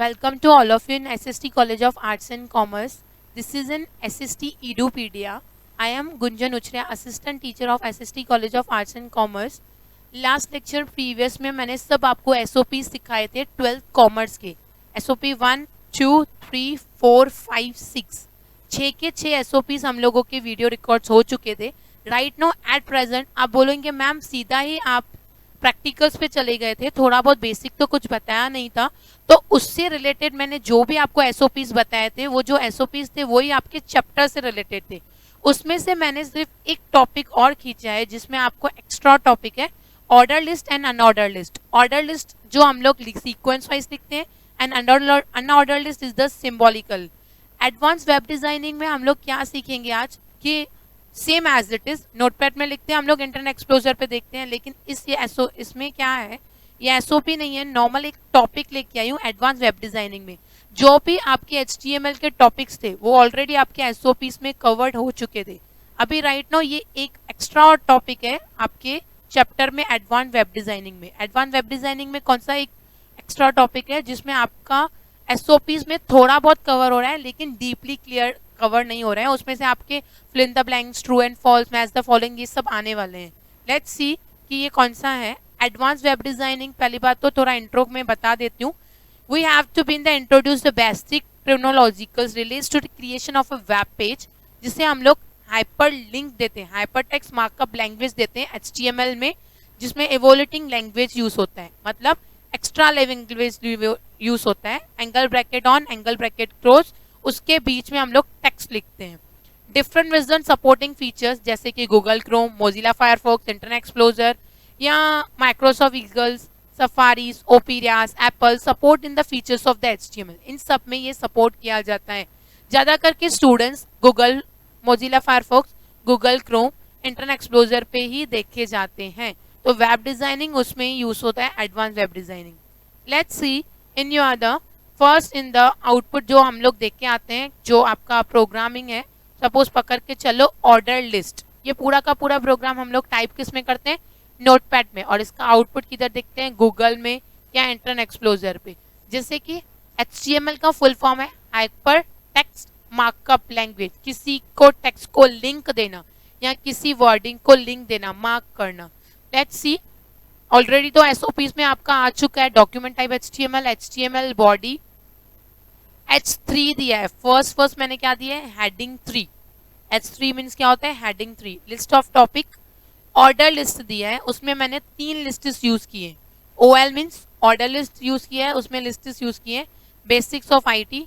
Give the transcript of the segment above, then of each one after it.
Welcome to all of you in SST College of Arts and Commerce. This is an SST Edupedia. I am Gunjan Uchria, Assistant Teacher of SST College of Arts and Commerce. Last lecture previous में मैंने सब आपको SOP सिखाए थे 12th commerce के SOP 1, 2, 3, 4, 5, 6 6 के 6 SOPs हम लोगों के वीडियो रिकॉर्ड्स हो चुके थे. राइट नो एट प्रेजेंट आप बोलेंगे मैम सीधा ही आप प्रैक्टिकल्स पे चले गए थे, थोड़ा बहुत बेसिक तो कुछ बताया नहीं था. तो उससे रिलेटेड मैंने जो भी आपको SOPs बताए थे, वो जो SOPs थे वही आपके चैप्टर से रिलेटेड थे. उसमें से मैंने सिर्फ एक टॉपिक और खींचा है जिसमें आपको एक्स्ट्रा टॉपिक है order list and unorder list. Order list जो हम लोग सीक्वेंस वाइज लिखते हैं and unorder list is the symbolical. Advance web designing में हम लोग क्या सीखेंगे आज कि same as it is notepad में लिखते हैं हम लोग, इंटरनेट एक्सप्लोजर पे देखते हैं, लेकिन इसमें क्या है, ये SOP नहीं है, नॉर्मल एक टॉपिक लेके आई हूँ एडवांस वेब डिजाइनिंग में. जो भी आपके HTML के टॉपिक्स थे वो ऑलरेडी आपके SOPs में कवर्ड हो चुके थे. अभी राइट नाउ ये एक एक्स्ट्रा टॉपिक है आपके चैप्टर में एडवांस वेब डिजाइनिंग में. एडवांस वेब डिजाइनिंग में कौन सा एक एक्स्ट्रा टॉपिक है जिसमें आपका SOPs में थोड़ा बहुत कवर हो रहा है लेकिन डीपली क्लियर कवर नहीं हो रहा है. उसमें से आपके fill in the blanks, true and false, match the following, ये सब आने वाले हैं. लेट्स सी कि ये कौन सा है. एडवांस वेब डिजाइनिंग, पहली बात तो थोड़ा इंट्रो में बता देती हूँ. We have to be in the introduce the basic terminologicals relates to the creation of a web page, जिसे हम लोग हाइपर लिंक देते हैं, हाइपर टेक्स्ट मार्कअप लैंग्वेज देते हैं HTML में, जिसमें एवोल्यूटिंग लैंग्वेज यूज होता है, मतलब एक्स्ट्रा लैंग्वेज यूज होता है. Angle bracket on, angle bracket close, उसके बीच में हम लोग टेक्स्ट लिखते हैं. डिफरेंट विजन सपोर्टिंग फीचर्स जैसे कि Google Chrome, Mozilla Firefox, Internet Explorer या Microsoft eagles, safaris, operas, Apple support in the features of the HTML. इन सब में ये सपोर्ट किया जाता है. ज़्यादा करके students Google, Mozilla Firefox, Google Chrome, Internet Explorer पे ही देखे जाते हैं. तो वेब डिजाइनिंग उसमें ही यूज होता है, advance web designing. Let's see in your the first in the output जो हम लोग देख के आते हैं, जो आपका प्रोग्रामिंग है. सपोज पकड़ के चलो ऑर्डर लिस्ट. ये पूरा का पूरा प्रोग्राम हम लोग टाइप किस में करते हैं, नोटपैड में, और इसका आउटपुट किधर देखते हैं, गूगल में या इंटरनेट एक्सप्लोजर पे. जैसे कि HTML का फुल फॉर्म है हाइपर टेक्स्ट मार्कअप लैंग्वेज. किसी को टेक्स्ट को लिंक देना या किसी वर्डिंग को लिंक देना, मार्क करना. लेट्स सी, ऑलरेडी तो SOPs में आपका आ चुका है document type HTML body H3 दिया है. फर्स्ट मैंने क्या दिया है, हेडिंग 3. H3 मीन्स क्या होता है, heading 3. List of topic, order list दिया है, उसमें मैंने 3 लिस्ट्स यूज किए. OL means order list use किया है, उसमें लिस्ट्स यूज किए. Basics of IT,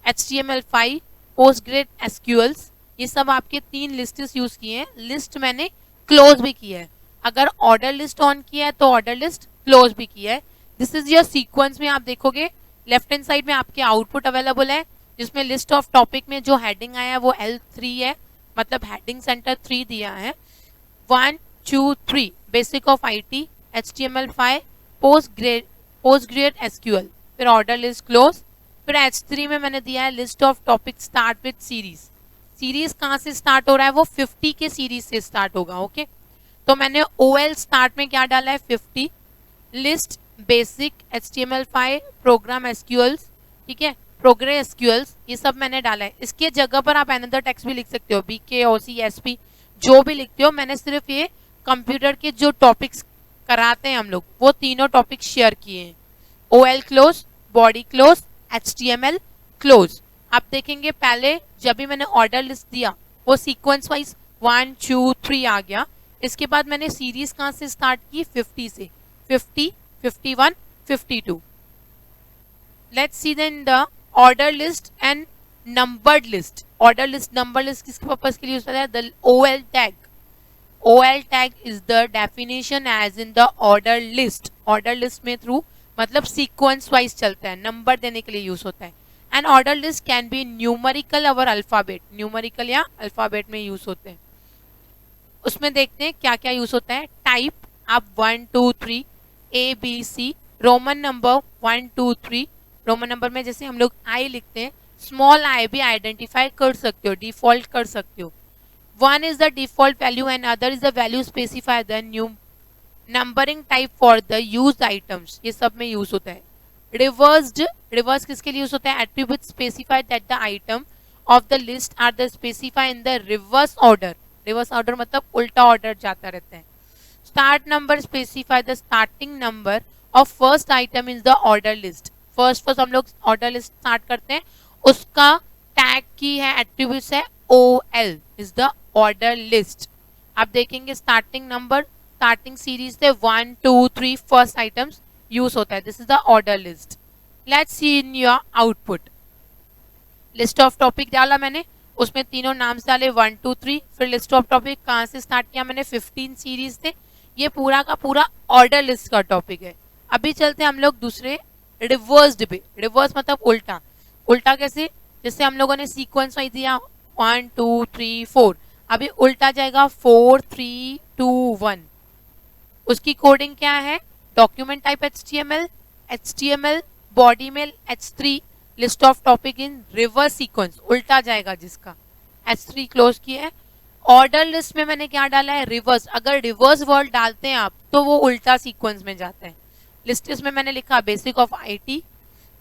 HTML5, पोस्टग्रेड SQLs, ये सब आपके 3 लिस्ट्स यूज किए हैं. लिस्ट मैंने क्लोज भी किया है. अगर ऑर्डर लिस्ट ऑन किया है तो ऑर्डर लिस्ट क्लोज भी किया है. दिस इज योर सीक्वेंस में आप देखोगे लेफ्ट हैंड साइड में आपके आउटपुट अवेलेबल है, जिसमें लिस्ट ऑफ टॉपिक में जो हेडिंग आया है वो L3 है, मतलब हेडिंग सेंटर 3 दिया है. 1, 2, 3 basic of IT, HTML5, पोस्टग्रेड SQL, फिर ऑर्डर लिस्ट क्लोज. फिर H3 में मैंने दिया है list of topic start with series. Series कहाँ से स्टार्ट हो रहा है, वो 50 के सीरीज से स्टार्ट होगा. ओके तो मैंने OL स्टार्ट में क्या डाला है, 50. List, basic, HTML5, programme SQLs, ठीक है, प्रोग्रेस SQLs, ये सब मैंने डाला है. इसके जगह पर आप अनदर टेक्स्ट भी लिख सकते हो, BK, OC, SP, जो भी लिखते हो. मैंने सिर्फ ये कंप्यूटर के जो टॉपिक्स कराते हैं हम लोग, वो तीनों टॉपिक शेयर किए हैं. OL close, body close, HTML close. आप देखेंगे पहले जब भी मैंने ऑर्डर लिस्ट दिया वो सीक्वेंस वाइज 1, 2, 3 आ गया. इसके बाद मैंने सीरीज कहाँ से स्टार्ट की, 50 से. 50, 51, 52. Let's see then the order list and numbered list. Order list, number list किसके पर्पस के लिए यूज होता है, the OL tag. OL tag is the definition as in the order list. Order list में through मतलब sequence wise चलता है, number देने के लिए यूज होता है. And order list can be numerical और अल्फाबेट, न्यूमेरिकल या अल्फाबेट में यूज होते हैं. उसमें देखते हैं क्या क्या यूज होता है. टाइप आप 1, 2, 3 ABC, Roman number 1, 2, 3. Roman number में जैसे हम लोग I लिखते हैं, स्मॉल I भी आइडेंटिफाई कर सकते हो, डिफॉल्ट कर सकते हो. 1 is the default value and other is the value specify the new numbering type for the use items. ये सब में यूज होता है. रिवर्स्ड, रिवर्स किसके लिए यूज होता है? Attribute specified that the item of the list are the specify in the reverse order. Reverse order मतलब उल्टा ऑर्डर जाता रहता है। Start number specify the starting number of first item in the order list. First हम लोग order list start करते हैं, उसका टैग की है, एट्रीब्यूट्स है OL is the order list. आप देखेंगे स्टार्टिंग नंबर, स्टार्टिंग सीरीज से 1 2 3 फर्स्ट आइटम्स यूज होता है। This is the order list. Let's see in your output. List of topic डाला मैंने, उसमें तीनों नाम डाले 1 2 3, फिर लिस्ट ऑफ टॉपिक कहाँ से स्टार्ट किया मैंने? 15 सीरीज थे। ये पूरा का पूरा ऑर्डर लिस्ट का टॉपिक है। अभी चलते हैं हम लोग दूसरे रिवर्स्ड पे। रिवर्स मतलब उल्टा। उल्टा कैसे? जैसे हम लोगों ने सीक्वेंस वाइज दिया 1 2 3 4, अभी उल्टा जाएगा 4 3 2 1। उसकी कोडिंग क्या है? डॉक्यूमेंट टाइप HTML बॉडी में H3, list of topic in reverse sequence, उल्टा जाएगा जिसका H3 क्लोज किया है। ऑर्डर लिस्ट में मैंने क्या डाला है? रिवर्स। अगर रिवर्स वर्ड डालते हैं आप तो वो उल्टा सीक्वेंस में जाता है। लिस्ट में मैंने लिखा basic of IT,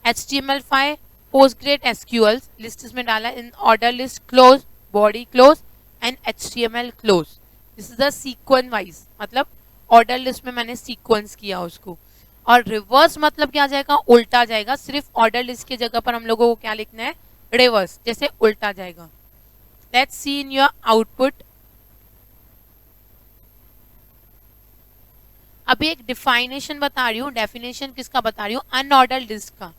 HTML5, पोस्टग्रेड SQL। List में डाला in order list close, body close and HTML close. This is the sequence wise, मतलब ऑर्डर लिस्ट में मैंने सीक्वेंस किया उसको। और रिवर्स मतलब क्या जाएगा? उल्टा जाएगा। सिर्फ ऑर्डर लिस्ट की जगह पर हम लोगों को क्या लिखना है? रिवर्स, जैसे उल्टा जाएगा। Let's see in your output. अभी एक डिफाइनेशन बता रही हूँ, डेफिनेशन किसका बता रही हूँ? अनऑर्डर्ड लिस्ट का।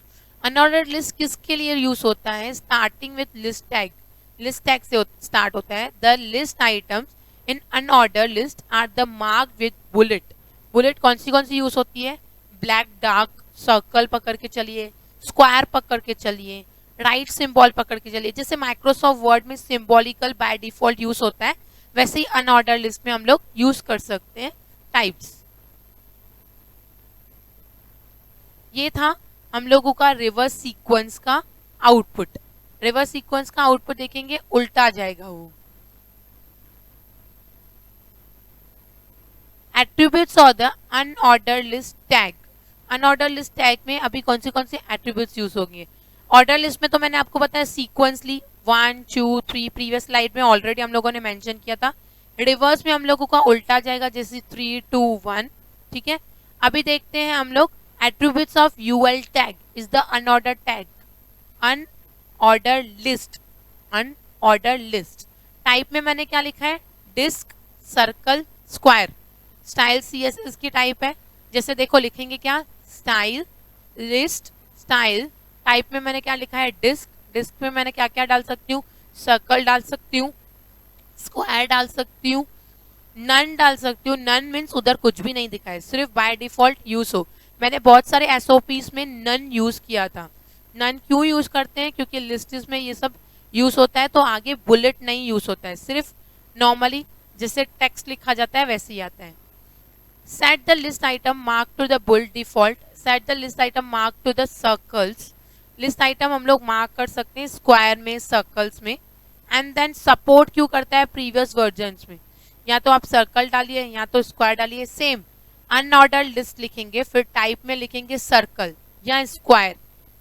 अनऑर्डर्ड लिस्ट किसके लिए यूज होता है? Starting with list tag. List tag से स्टार्ट होता है। The list items in unordered list are the mark with bullet. Bullet कौन सी यूज होती है? ब्लैक डार्क सर्कल पकड़ के चलिए, स्क्वायर पकड़ के चलिए, राइट सिंबल पकड़ के चलिए। जैसे माइक्रोसॉफ्ट वर्ड में सिंबॉलिकल बाय डिफॉल्ट यूज होता है, वैसे ही अनऑर्डर लिस्ट में हम लोग यूज कर सकते हैं टाइप्स। ये था हम लोगों का रिवर्स सीक्वेंस का आउटपुट। रिवर्स सीक्वेंस का आउटपुट देखेंगे, उल्टा जाएगा वो। Attributes of the unordered list tag. Unorder list tag में अभी कौन से एट्रीब्यूट्स यूज होंगे? ऑर्डर लिस्ट में तो मैंने आपको बताया सीक्वेंसली 1 2 3, प्रीवियस स्लाइड में ऑलरेडी हम लोगों ने मेंशन किया था। रिवर्स में हम लोगों का उल्टा जाएगा, जैसे 3 2 1। ठीक है, अभी देखते हैं हम लोग attributes of UL tag is the unorder tag. Unorder list, unorder list type में मैंने क्या लिखा है? Disc, circle, square. Style CSS की टाइप है। जैसे देखो लिखेंगे क्या? Style list style. टाइप में मैंने क्या लिखा है? डिस्क। डिस्क में मैंने क्या क्या डाल सकती हूँ? सर्कल डाल सकती हूँ, स्क्वायर डाल सकती हूँ, नन डाल सकती हूँ। नन मीन्स उधर कुछ भी नहीं दिखा है, सिर्फ बाय डिफॉल्ट यूज हो। मैंने बहुत सारे SOPs में नन यूज किया था। नन क्यों यूज करते हैं? क्योंकि लिस्ट में ये सब यूज होता है, तो आगे बुलेट नहीं यूज होता है, सिर्फ नॉर्मली जैसे टेक्स्ट लिखा जाता है वैसे ही आता है। Set the list item mark to the bold default. Set the list item mark to the circles. List item हम लोग मार्क कर सकते हैं स्क्वायर में, सर्कल्स में। एंड देन सपोर्ट क्यों करता है प्रीवियस वर्जन्स में? या तो आप सर्कल डालिए या तो स्क्वायर डालिए। सेम अनऑर्डर्ड लिस्ट लिखेंगे, फिर टाइप में लिखेंगे सर्कल या स्क्वायर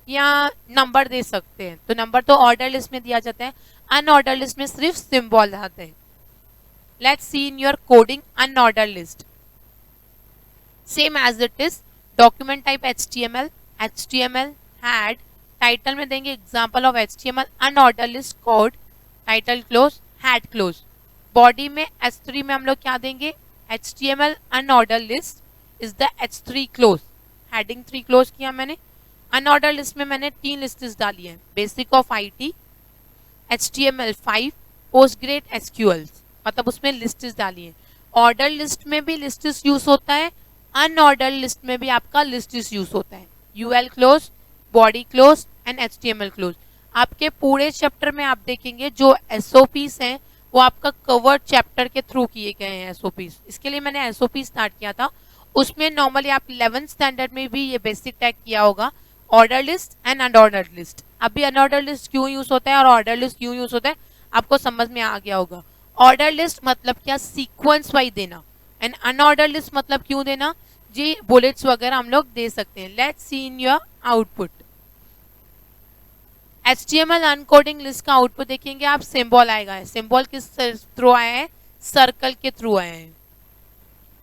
या नंबर दे सकते हैं। तो नंबर तो ऑर्डर लिस्ट में दिया जाता है, अनऑर्डर लिस्ट में सिर्फ सिंबल आते हैं। Let's see in your coding unorder list. Same as it is, document type HTML head, title में देंगे example of HTML unorder list code, title close, head close. Body में H3 में हम लोग क्या देंगे? HTML unorder list is the H3 close. Heading 3 close किया मैंने। अनऑर्डर लिस्ट में मैंने 3 लिस्ट्स डाली है, basic of IT, HTML5, पोस्टग्रेड SQL, मतलब उसमें लिस्ट्स डाली है। ऑर्डर लिस्ट में भी लिस्ट्स यूज होता है, अनऑर्डर लिस्ट में भी आपका लिस्ट्स यूज होता है। UL close, body close and HTML close. आपके पूरे चैप्टर में आप देखेंगे जो SOPs हैं वो आपका कवर्ड चैप्टर के थ्रू किए गए हैं SOPs। इसके लिए मैंने SOP स्टार्ट किया था, उसमें नॉर्मली आप 11th स्टैंडर्ड में भी ये बेसिक टैग किया होगा, order list and unorder list. अभी अनऑर्डर लिस्ट क्यों यूज होता है और ऑर्डर लिस्ट क्यों यूज होता है आपको समझ में आ गया होगा। ऑर्डर लिस्ट मतलब क्या? सीक्वेंस वाइज देना। एंड अनऑर्डर लिस्ट मतलब क्यों देना? जी बुलेट्स वगैरह हम लोग दे सकते हैं। Let's see in your output. HTML encoding list का आउटपुट देखेंगे आप, सिंबल आएगा। सिंबल किस थ्रू आया है? सर्कल के थ्रू आया है।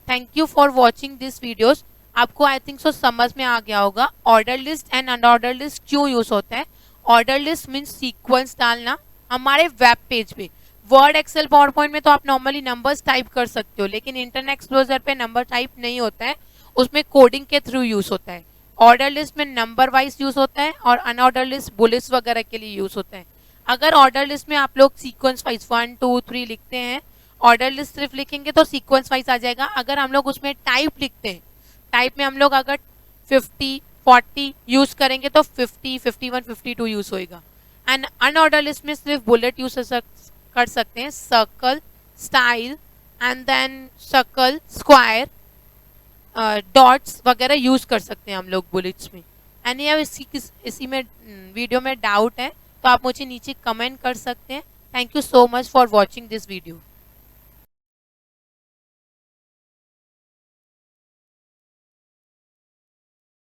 Thank you for watching this videos. आपको आई थिंक सो समझ में आ गया होगा order list and unorder list क्यों यूज होता है। ऑर्डर लिस्ट मीन्स सीक्वेंस डालना। हमारे वेब पेज पे वर्ड, एक्सेल, पावर पॉइंट में तो आप नॉर्मली नंबर्स टाइप कर सकते हो, लेकिन इंटरनेट एक्सप्लोरर पे नंबर टाइप नहीं होता है, उसमें कोडिंग के थ्रू यूज होता है। ऑर्डर लिस्ट में नंबर वाइज यूज होता है और अनऑर्डर लिस्ट बुलेट्स वगैरह के लिए यूज होता है। अगर ऑर्डर लिस्ट में आप लोग सीक्वेंस वाइज 1 2 3 लिखते हैं, ऑर्डर लिस्ट सिर्फ लिखेंगे तो सीक्वेंस वाइज आ जाएगा। अगर हम लोग उसमें टाइप लिखते हैं, टाइप में हम लोग अगर 50 40 यूज करेंगे तो 50 51 52 यूज होएगा। एंड अनऑर्डर लिस्ट में सिर्फ बुलेट यूज कर सकते हैं, circle, style and then circle, square, dots वगैरह यूज कर सकते हैं हम लोग बुलेट्स में। एंड ये इसी में वीडियो में डाउट है तो आप मुझे नीचे कमेंट कर सकते हैं। Thank you so much for watching this video.